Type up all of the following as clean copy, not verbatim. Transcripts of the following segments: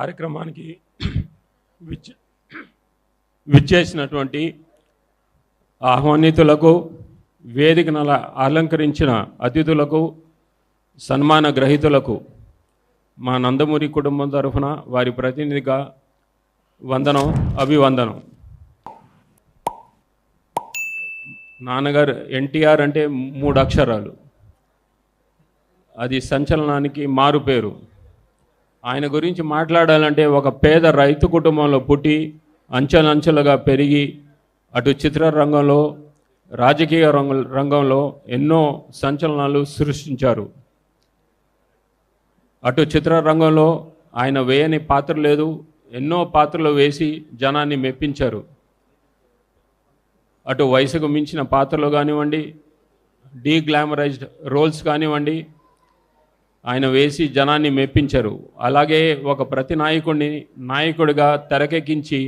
కార్యక్రమానికి విచ్చేసినటువంటి ఆహ్వానితులకు, వేదికను అలంకరించిన అతిథులకు, సన్మాన గ్రహీతులకు మా నందమూరి కుటుంబం తరఫున వారి ప్రతినిధిగా వందనం, అభివందనం. నాన్నగారు ఎన్టీఆర్ అంటే 3 అక్షరాలు, అది సంచలనానికి మారుపేరు. ఆయన గురించి మాట్లాడాలంటే ఒక పేద రైతు కుటుంబంలో పుట్టి అంచెలంచెలుగా పెరిగి అటు చిత్రరంగంలో, రాజకీయ రంగంలో ఎన్నో సంచలనాలు సృష్టించారు. అటు చిత్రరంగంలో ఆయన వేయని పాత్ర లేదు, ఎన్నో పాత్రలు వేసి జనాన్ని మెప్పించారు. అటు వయసుకు మించిన పాత్రలు కానివ్వండి, డీగ్లామరైజ్డ్ రోల్స్ కానివ్వండి, ఆయన వేసి జనాన్ని మెప్పించారు. అలాగే ఒక ప్రతి నాయకుడిగా తెరకెక్కించి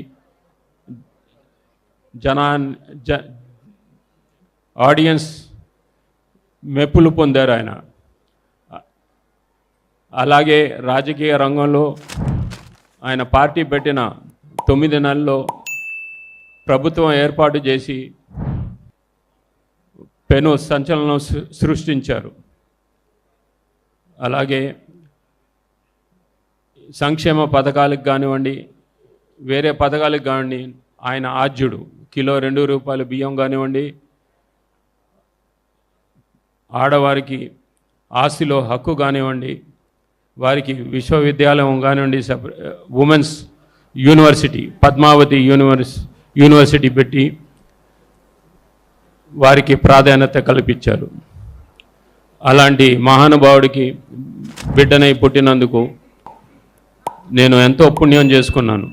ఆడియన్స్ మెప్పులు పొందారు ఆయన. అలాగే రాజకీయ రంగంలో ఆయన పార్టీ పెట్టిన 9 నెలల్లో ప్రభుత్వం ఏర్పాటు చేసి పెను సంచలనం సృష్టించారు. అలాగే సంక్షేమ పథకాలకు కానివ్వండి, వేరే పథకాలకు కానివ్వండి, ఆయన ఆద్యుడు. కిలో 2 రూపాయల బియ్యం కానివ్వండి, ఆడవారికి ఆస్తిలో హక్కు కానివ్వండి, వారికి విశ్వవిద్యాలయం కానివ్వండి, ఉమెన్స్ యూనివర్సిటీ, పద్మావతి యూనివర్సిటీ పెట్టి వారికి ప్రాధాన్యత కల్పించారు. అలాంటి మహానుభావుడికి బిడ్డనై పుట్టినందుకు నేను ఎంతో పుణ్యం చేసుకున్నాను.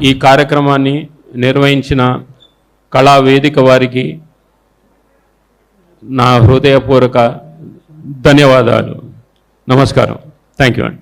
ఈ కార్యక్రమాన్ని నిర్వహించిన కళావేదిక వారికి నా హృదయపూర్వక ధన్యవాదాలు. నమస్కారం. థ్యాంక్ యూ అండి.